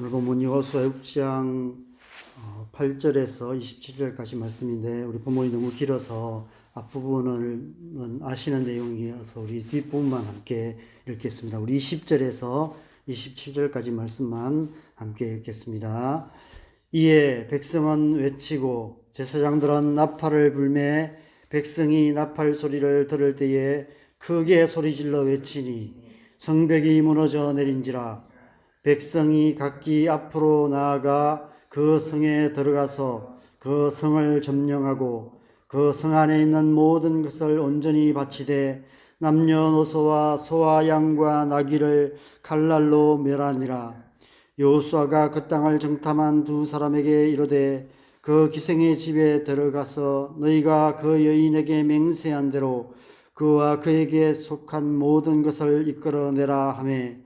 오늘 본문 여호수아 6장 8절에서 27절까지 말씀인데 우리 본문이 너무 길어서 앞부분은 아시는 내용이어서 우리 뒷부분만 함께 읽겠습니다. 우리 20절에서 27절까지 말씀만 함께 읽겠습니다. 이에 백성은 외치고 제사장들은 나팔을 불매 백성이 나팔 소리를 들을 때에 크게 소리질러 외치니 성벽이 무너져 내린지라. 백성이 각기 앞으로 나아가 그 성에 들어가서 그 성을 점령하고 그 성 안에 있는 모든 것을 온전히 바치되 남녀노소와 소와 양과 나귀를 칼날로 멸하니라. 여호수아가 그 땅을 정탐한 두 사람에게 이르되 그 기생의 집에 들어가서 너희가 그 여인에게 맹세한 대로 그와 그에게 속한 모든 것을 이끌어내라 하매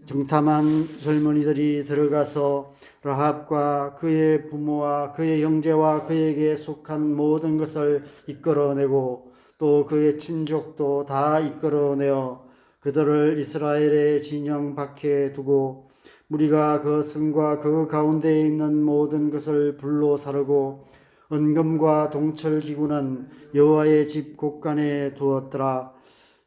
정탐한 젊은이들이 들어가서 라합과 그의 부모와 그의 형제와 그에게 속한 모든 것을 이끌어내고 또 그의 친족도 다 이끌어내어 그들을 이스라엘의 진영 밖에 두고 무리가 그 성과 그 가운데에 있는 모든 것을 불로 사르고 은금과 동철기구는 여호와의 집 곳간에 두었더라.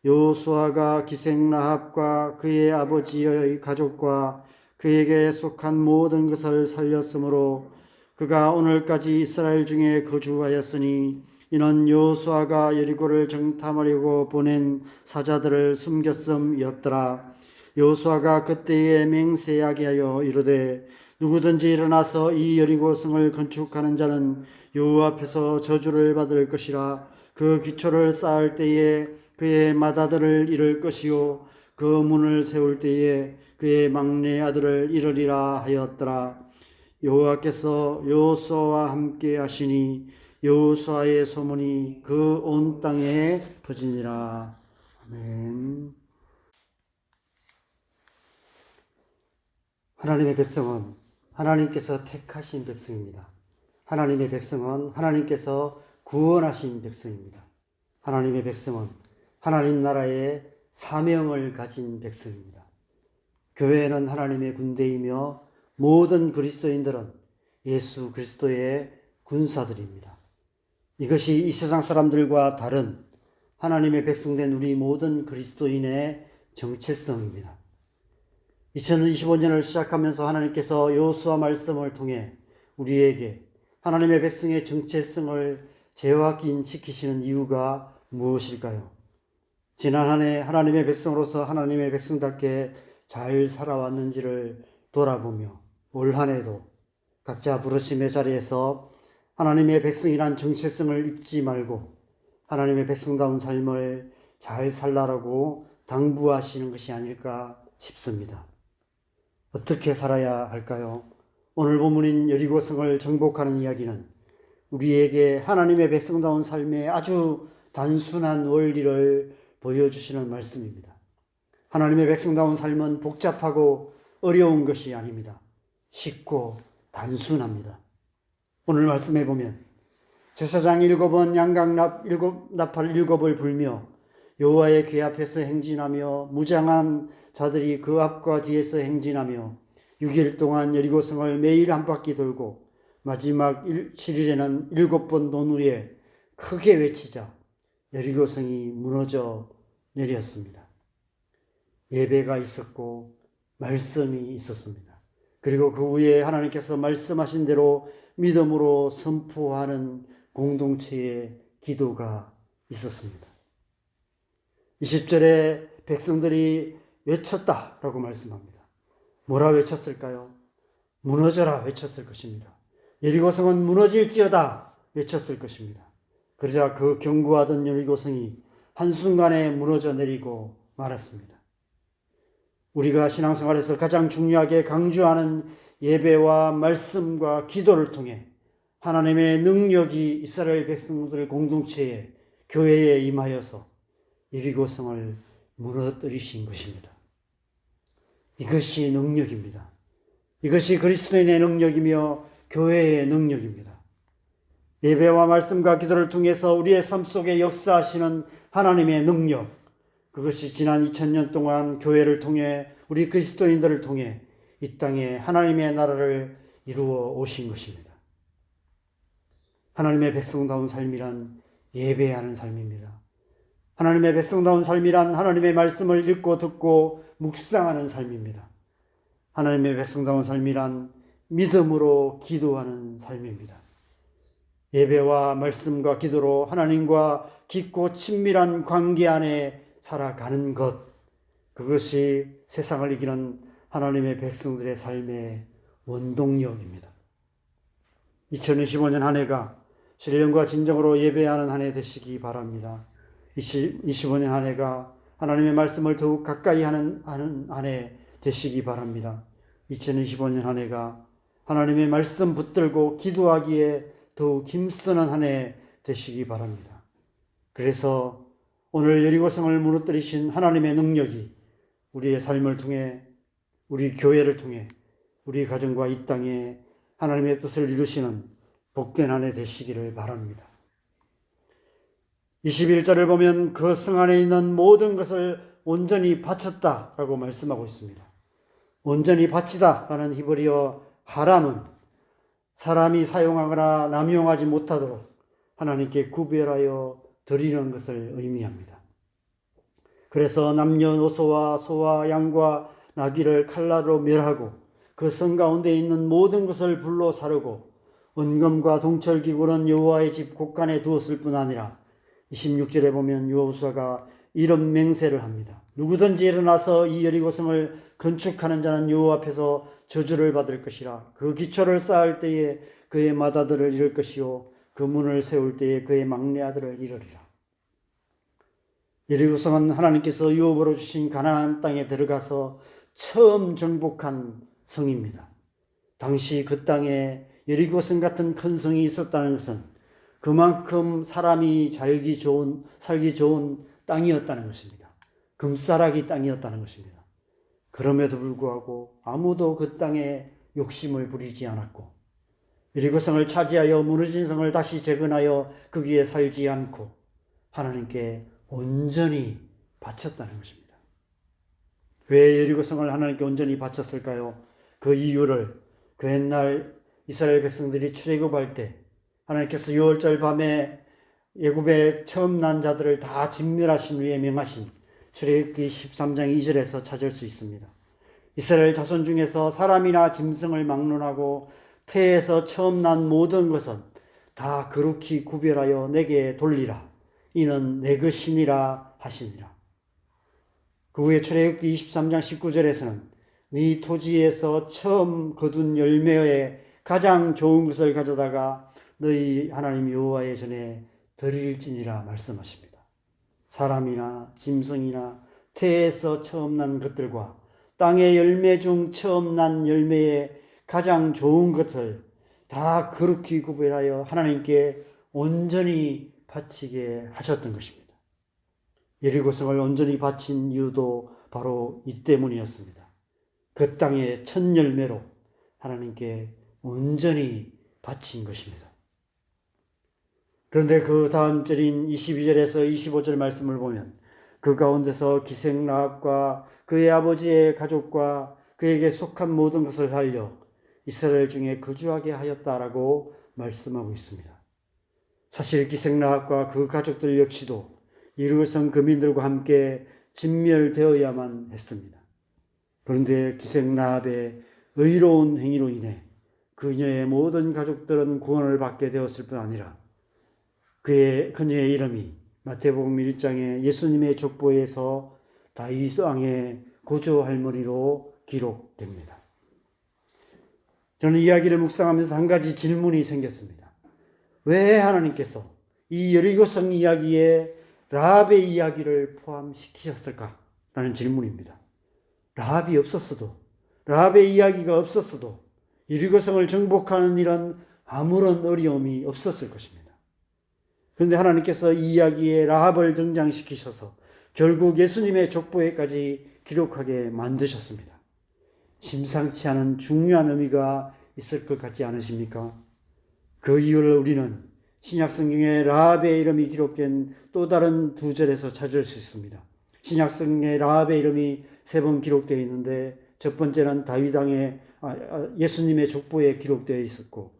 여호수아가 기생 라합과 그의 아버지의 가족과 그에게 속한 모든 것을 살렸으므로 그가 오늘까지 이스라엘 중에 거주하였으니 이는 여호수아가 여리고를 정탐하려고 보낸 사자들을 숨겼음이었더라. 여호수아가 그때에 맹세하게 하여 이르되 누구든지 일어나서 이 여리고성을 건축하는 자는 여호와 앞에서 저주를 받을 것이라. 그 기초를 쌓을 때에 그의 맏아들을 잃을 것이요 그 문을 세울 때에 그의 막내 아들을 잃으리라 하였더라. 여호와께서 여호수아와 함께 하시니 여호수아의 소문이 그 온 땅에 퍼지니라. 아멘. 하나님의 백성은 하나님께서 택하신 백성입니다. 하나님의 백성은 하나님께서 구원하신 백성입니다. 하나님의 백성은 하나님 나라의 사명을 가진 백성입니다. 교회는 하나님의 군대이며 모든 그리스도인들은 예수 그리스도의 군사들입니다. 이것이 이 세상 사람들과 다른 하나님의 백성된 우리 모든 그리스도인의 정체성입니다. 2025년을 시작하면서 하나님께서 여호수아 말씀을 통해 우리에게 하나님의 백성의 정체성을 재확인시키시는 이유가 무엇일까요? 지난 한 해 하나님의 백성으로서 하나님의 백성답게 잘 살아왔는지를 돌아보며 올 한 해도 각자 부르심의 자리에서 하나님의 백성이란 정체성을 잊지 말고 하나님의 백성다운 삶을 잘 살라라고 당부하시는 것이 아닐까 싶습니다. 어떻게 살아야 할까요? 오늘 본문인 여리고성을 정복하는 이야기는 우리에게 하나님의 백성다운 삶의 아주 단순한 원리를 보여주시는 말씀입니다. 하나님의 백성다운 삶은 복잡하고 어려운 것이 아닙니다. 쉽고 단순합니다. 오늘 말씀해 보면 제사장 7은 양각 나팔 7을 불며 여호와의 궤 앞에서 행진하며 무장한 자들이 그 앞과 뒤에서 행진하며 6일 동안 여리고성을 매일 한 바퀴 돌고 마지막 7일에는 7번 논 후에 크게 외치자 여리고성이 무너져 내렸습니다. 예배가 있었고 말씀이 있었습니다. 그리고 그 후에 하나님께서 말씀하신 대로 믿음으로 선포하는 공동체의 기도가 있었습니다. 20절에 백성들이 외쳤다라고 말씀합니다. 뭐라 외쳤을까요? 무너져라 외쳤을 것입니다. 여리고성은 무너질지어다 외쳤을 것입니다. 그러자 그 견고하던 여리고성이 한순간에 무너져 내리고 말았습니다. 우리가 신앙생활에서 가장 중요하게 강조하는 예배와 말씀과 기도를 통해 하나님의 능력이 이스라엘 백성들 공동체에 교회에 임하여서 여리고성을 무너뜨리신 것입니다. 이것이 능력입니다. 이것이 그리스도인의 능력이며 교회의 능력입니다. 예배와 말씀과 기도를 통해서 우리의 삶 속에 역사하시는 하나님의 능력, 그것이 지난 2000년 동안 교회를 통해 우리 그리스도인들을 통해 이 땅에 하나님의 나라를 이루어 오신 것입니다. 하나님의 백성다운 삶이란 예배하는 삶입니다. 하나님의 백성다운 삶이란 하나님의 말씀을 읽고 듣고 묵상하는 삶입니다. 하나님의 백성다운 삶이란 믿음으로 기도하는 삶입니다. 예배와 말씀과 기도로 하나님과 깊고 친밀한 관계 안에 살아가는 것, 그것이 세상을 이기는 하나님의 백성들의 삶의 원동력입니다. 2025년 한 해가 신령과 진정으로 예배하는 한 해 되시기 바랍니다. 2025년 한 해가 하나님의 말씀을 더욱 가까이 하는 한 해 되시기 바랍니다. 2025년 한 해가 하나님의 말씀 붙들고 기도하기에 더욱 힘쓰는 한 해 되시기 바랍니다. 그래서 오늘 여리고성을 무너뜨리신 하나님의 능력이 우리의 삶을 통해, 우리 교회를 통해, 우리 가정과 이 땅에 하나님의 뜻을 이루시는 복된 한 해 되시기를 바랍니다. 21절을 보면 그 성 안에 있는 모든 것을 온전히 바쳤다라고 말씀하고 있습니다. 온전히 바치다라는 히브리어 하람은 사람이 사용하거나 남용하지 못하도록 하나님께 구별하여 드리는 것을 의미합니다. 그래서 남녀노소와 소와 양과 나귀를 칼날로 멸하고 그 성 가운데 있는 모든 것을 불로 사르고 은금과 동철기구는 여호와의 집 곳간에 두었을 뿐 아니라 26절에 보면 여호수아가 이런 맹세를 합니다. 누구든지 일어나서 이 여리고성을 건축하는 자는 여호와 앞에서 저주를 받을 것이라. 그 기초를 쌓을 때에 그의 맏아들을 잃을 것이요 그 문을 세울 때에 그의 막내 아들을 잃으리라. 여리고성은 하나님께서 유업으로 주신 가나안 땅에 들어가서 처음 정복한 성입니다. 당시 그 땅에 여리고성 같은 큰 성이 있었다는 것은 그만큼 사람이 살기 좋은 땅이었다는 것입니다. 금싸라기 땅이었다는 것입니다. 그럼에도 불구하고 아무도 그 땅에 욕심을 부리지 않았고 여리고성을 차지하여 무너진 성을 다시 재건하여 거기에 살지 않고 하나님께 온전히 바쳤다는 것입니다. 왜 여리고성을 하나님께 온전히 바쳤을까요? 그 이유를 그 옛날 이스라엘 백성들이 출애굽할 때 하나님께서 6월절 밤에 애굽에 처음 난 자들을 다 진멸하신 후에 명하신 출애굽기 13장 2절에서 찾을 수 있습니다. 이스라엘 자손 중에서 사람이나 짐승을 막론하고 태에서 처음 난 모든 것은 다 거룩히 구별하여 내게 돌리라. 이는 내 것이니라 하시니라. 그 후에 출애굽기 23장 19절에서는 네 토지에서 처음 거둔 열매의 가장 좋은 것을 가져다가 너희 하나님 여호와의 전에 드릴지니라 말씀하십니다. 사람이나 짐승이나 태에서 처음 난 것들과 땅의 열매 중 처음 난 열매의 가장 좋은 것을 다 거룩히 구별하여 하나님께 온전히 바치게 하셨던 것입니다. 여리고성을 온전히 바친 이유도 바로 이 때문이었습니다. 그 땅의 첫 열매로 하나님께 온전히 바친 것입니다. 그런데 그 다음 절인 22절에서 25절 말씀을 보면 그 가운데서 기생라합과 그의 아버지의 가족과 그에게 속한 모든 것을 살려 이스라엘 중에 거주하게 하였다라고 말씀하고 있습니다. 사실 기생라합과 그 가족들 역시도 여리고성 거민들과 함께 진멸되어야만 했습니다. 그런데 기생라합의 의로운 행위로 인해 그녀의 모든 가족들은 구원을 받게 되었을 뿐 아니라 그녀의 이름이 마태복음 1장의 예수님의 족보에서 다윗 왕의 고조 할머니로 기록됩니다. 저는 이야기를 묵상하면서 한 가지 질문이 생겼습니다. 왜 하나님께서 이 여리고성 이야기에 라합의 이야기를 포함시키셨을까라는 질문입니다. 라합이 없었어도, 라합의 이야기가 없었어도 여리고성을 정복하는 일은 아무런 어려움이 없었을 것입니다. 그런데 하나님께서 이 이야기에 라합을 등장시키셔서 결국 예수님의 족보에까지 기록하게 만드셨습니다. 심상치 않은 중요한 의미가 있을 것 같지 않으십니까? 그 이유를 우리는 신약성경에 라합의 이름이 기록된 또 다른 두 절에서 찾을 수 있습니다. 신약성경에 라합의 이름이 3번 기록되어 있는데 첫 번째는 다윗 왕의 예수님의 족보에 기록되어 있었고,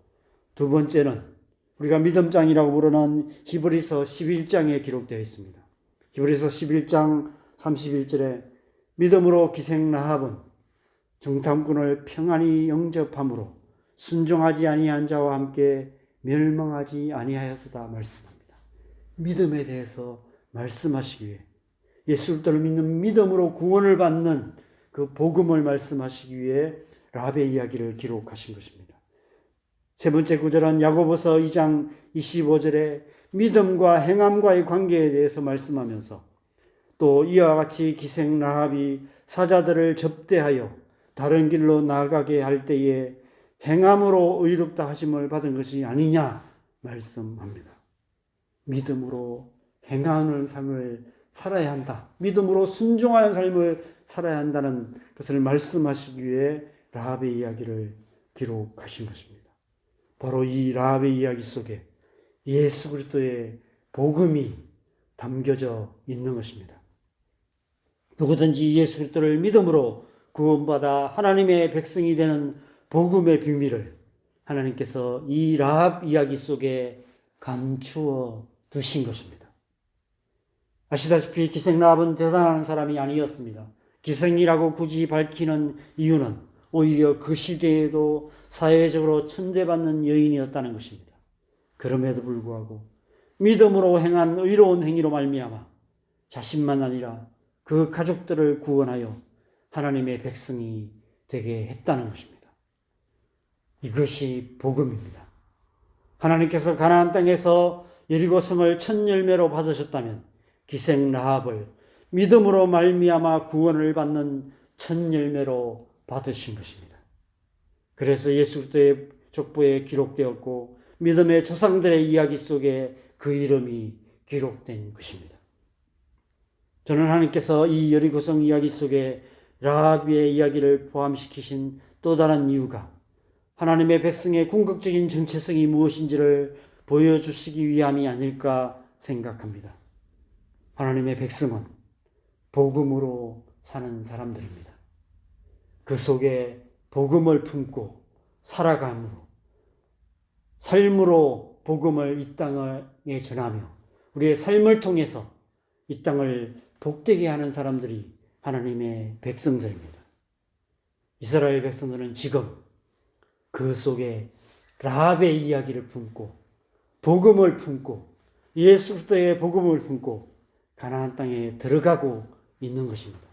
두 번째는 우리가 믿음장이라고 부르는 히브리서 11장에 기록되어 있습니다. 히브리서 11장 31절에 믿음으로 기생 라합은 정탐꾼을 평안히 영접함으로 순종하지 아니한 자와 함께 멸망하지 아니하였다 말씀합니다. 믿음에 대해서 말씀하시기 위해, 예수 그리스도를 믿는 믿음으로 구원을 받는 그 복음을 말씀하시기 위해 라합의 이야기를 기록하신 것입니다. 세 번째 구절은 야고보서 2장 25절에 믿음과 행함과의 관계에 대해서 말씀하면서, 또 이와 같이 기생 라합이 사자들을 접대하여 다른 길로 나아가게 할 때에 행함으로 의롭다 하심을 받은 것이 아니냐 말씀합니다. 믿음으로 행하는 삶을 살아야 한다, 믿음으로 순종하는 삶을 살아야 한다는 것을 말씀하시기 위해 라합의 이야기를 기록하신 것입니다. 바로 이 라합의 이야기 속에 예수 그리스도의 복음이 담겨져 있는 것입니다. 누구든지 예수 그리스도를 믿음으로 구원받아 하나님의 백성이 되는 복음의 비밀을 하나님께서 이 라합 이야기 속에 감추어 두신 것입니다. 아시다시피 기생 라합은 대단한 사람이 아니었습니다. 기생이라고 굳이 밝히는 이유는 오히려 그 시대에도 사회적으로 천대받는 여인이었다는 것입니다. 그럼에도 불구하고 믿음으로 행한 의로운 행위로 말미암아 자신만 아니라 그 가족들을 구원하여 하나님의 백성이 되게 했다는 것입니다. 이것이 복음입니다. 하나님께서 가나안 땅에서 여리고 성을 첫 열매로 받으셨다면 기생 라합을 믿음으로 말미암아 구원을 받는 첫 열매로 받으신 것입니다. 그래서 예수 그리스도의 족보에 기록되었고 믿음의 조상들의 이야기 속에 그 이름이 기록된 것입니다. 저는 하나님께서 이 여리고성 이야기 속에 라합의 이야기를 포함시키신 또 다른 이유가 하나님의 백성의 궁극적인 정체성이 무엇인지를 보여주시기 위함이 아닐까 생각합니다. 하나님의 백성은 복음으로 사는 사람들입니다. 그 속에 복음을 품고 살아감으로, 삶으로 복음을 이 땅에 전하며 우리의 삶을 통해서 이 땅을 복되게 하는 사람들이 하나님의 백성들입니다. 이스라엘 백성들은 지금 그 속에 라합의 이야기를 품고 복음을 품고 예수 그리스도의 복음을 품고 가나안 땅에 들어가고 있는 것입니다.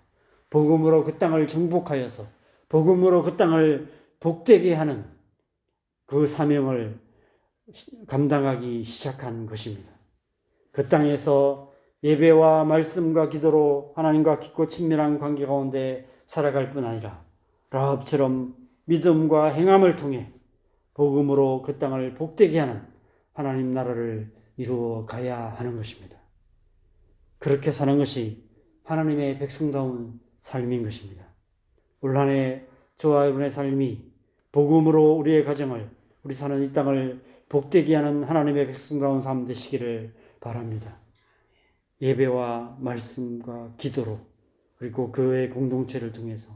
복음으로 그 땅을 정복하여서 복음으로 그 땅을 복되게 하는 그 사명을 감당하기 시작한 것입니다. 그 땅에서 예배와 말씀과 기도로 하나님과 깊고 친밀한 관계 가운데 살아갈 뿐 아니라 라합처럼 믿음과 행함을 통해 복음으로 그 땅을 복되게 하는 하나님 나라를 이루어 가야 하는 것입니다. 그렇게 사는 것이 하나님의 백성다운 삶인 것입니다. 올 한 해 저와 여러분의 삶이 복음으로 우리의 가정을, 우리 사는 이 땅을 복되게 하는 하나님의 백성다운 삶 되시기를 바랍니다. 예배와 말씀과 기도로, 그리고 교회 공동체를 통해서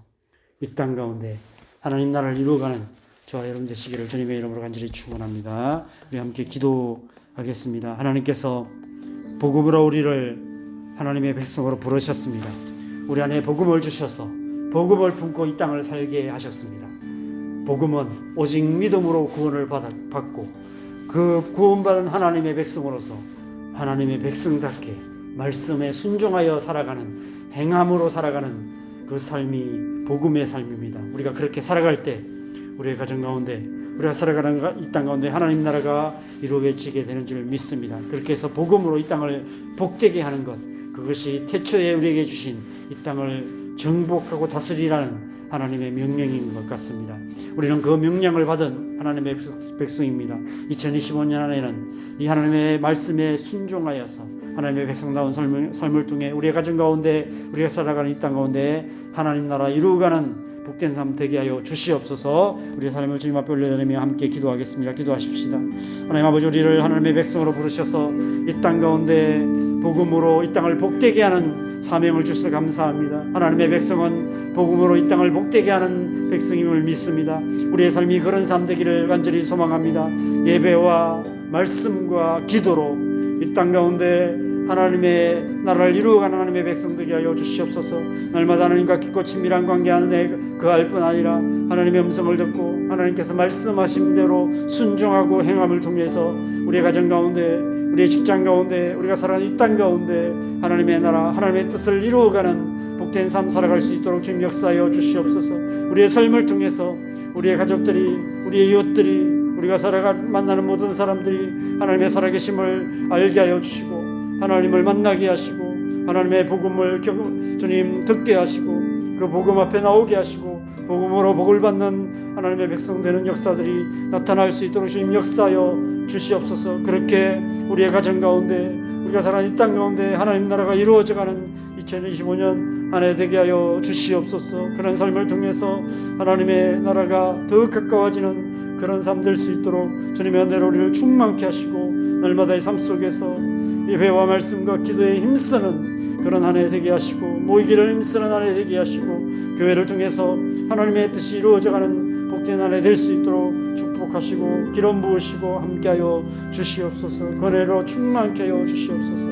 이 땅 가운데 하나님 나라를 이루어가는 저와 여러분 되시기를 주님의 이름으로 간절히 축원합니다. 우리 함께 기도하겠습니다. 하나님께서 복음으로 우리를 하나님의 백성으로 부르셨습니다. 우리 안에 복음을 주셔서 복음을 품고 이 땅을 살게 하셨습니다. 복음은 오직 믿음으로 구원을 받고 그 구원받은 하나님의 백성으로서 하나님의 백성답게 말씀에 순종하여 살아가는, 행함으로 살아가는 그 삶이 복음의 삶입니다. 우리가 그렇게 살아갈 때 우리의 가정 가운데, 우리가 살아가는 이 땅 가운데 하나님 나라가 이루어지게 되는 줄 믿습니다. 그렇게 해서 복음으로 이 땅을 복되게 하는 것, 그것이 태초에 우리에게 주신 이 땅을 정복하고 다스리라는 하나님의 명령인 것 같습니다. 우리는 그 명령을 받은 하나님의 백성입니다. 2025년 안에는 이 하나님의 말씀에 순종하여서 하나님의 백성다운 삶을 통해 우리의 가정 가운데, 우리가 살아가는 이 땅 가운데 하나님 나라 이루어가는 복된 삶 되게 하여 주시옵소서. 우리의 삶을 주님 앞에 올려드리며 함께 기도하겠습니다. 기도하십시다. 하나님 아버지, 우리를 하나님의 백성으로 부르셔서 이 땅 가운데 복음으로 이 땅을 복되게 하는 사명을 주셔서 감사합니다. 하나님의 백성은 복음으로 이 땅을 복되게 하는 백성임을 믿습니다. 우리의 삶이 그런 삶 되기를 간절히 소망합니다. 예배와 말씀과 기도로 이 땅 가운데 하나님의 나라를 이루어가는 하나님의 백성 되게 하여 주시옵소서. 날마다 하나님과 깊고 친밀한 관계하는 그할 뿐 아니라 하나님의 음성을 듣고 하나님께서 말씀하신 대로 순종하고 행함을 통해서 우리의 가정 가운데, 우리의 직장 가운데, 우리가 살아가는 이 땅 가운데 하나님의 나라, 하나님의 뜻을 이루어가는 복된 삶 살아갈 수 있도록 주님 역사하여 주시옵소서. 우리의 삶을 통해서 우리의 가족들이, 우리의 이웃들이, 우리가 만나는 모든 사람들이 하나님의 살아계심을 알게 하여 주시고 하나님을 만나게 하시고 하나님의 복음을 주님 듣게 하시고 그 복음 앞에 나오게 하시고 복음으로 복을 받는 하나님의 백성 되는 역사들이 나타날 수 있도록 주님 역사하여 주시옵소서. 그렇게 우리의 가정 가운데, 우리가 살아가는 이 땅 가운데 하나님 나라가 이루어져가는 2025년 한 해 되게 하여 주시옵소서. 그런 삶을 통해서 하나님의 나라가 더 가까워지는 그런 삶 될 수 있도록 주님의 은혜로 우리를 충만케 하시고 날마다의 삶 속에서 예배와 말씀과 기도에 힘쓰는 그런 한 해 되게 하시고 모이기를 힘쓰는 한 해 되게 하시고 교회를 통해서 하나님의 뜻이 이루어져가는 복된 한 해 될 수 있도록 축복하시고 기름 부으시고 함께하여 주시옵소서. 은혜로 충만케 하여 주시옵소서.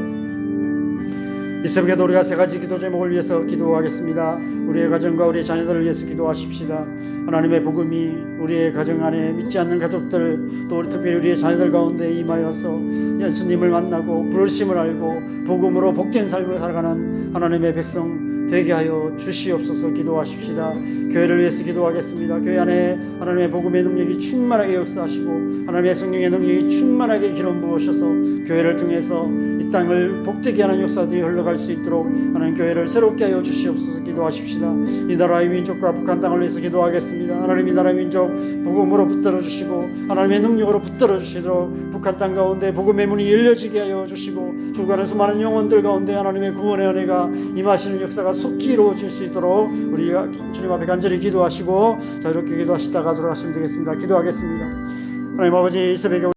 이 새벽에도 우리가 세 가지 기도 제목을 위해서 기도하겠습니다. 우리의 가정과 우리의 자녀들을 위해서 기도하십시다. 하나님의 복음이 우리의 가정 안에 믿지 않는 가족들, 또 특별히 우리의 자녀들 가운데 임하여서 예수님을 만나고 부르심을 알고 복음으로 복된 삶을 살아가는 하나님의 백성 되게 하여 주시옵소서. 기도하십시다. 교회를 위해서 기도하겠습니다. 교회 안에 하나님의 복음의 능력이 충만하게 역사하시고 하나님의 성령의 능력이 충만하게 기름 부으셔서 교회를 통해서 이 땅을 복되게 하는 역사들이 흘러갈 수 있도록 하나님 교회를 새롭게 하여 주시옵소서. 기도하십시다. 이 나라의 민족과 북한 땅을 위해서 기도하겠습니다. 하나님 이 나라의 민족 복음으로 붙들어 주시고 하나님의 능력으로 붙들어 주시도록 북한 땅 가운데 복음의 문이 열려지게 하여 주시고 주간의 수많은 영혼들 가운데 하나님의 구원의 은혜가 임하시는 역사가 속히 이루어질 수 있도록 우리가 주님 앞에 간절히 기도하시고 자 이렇게 기도하시다가 돌아가시면 되겠습니다. 기도하겠습니다. 하나님 아버지, 이 새벽에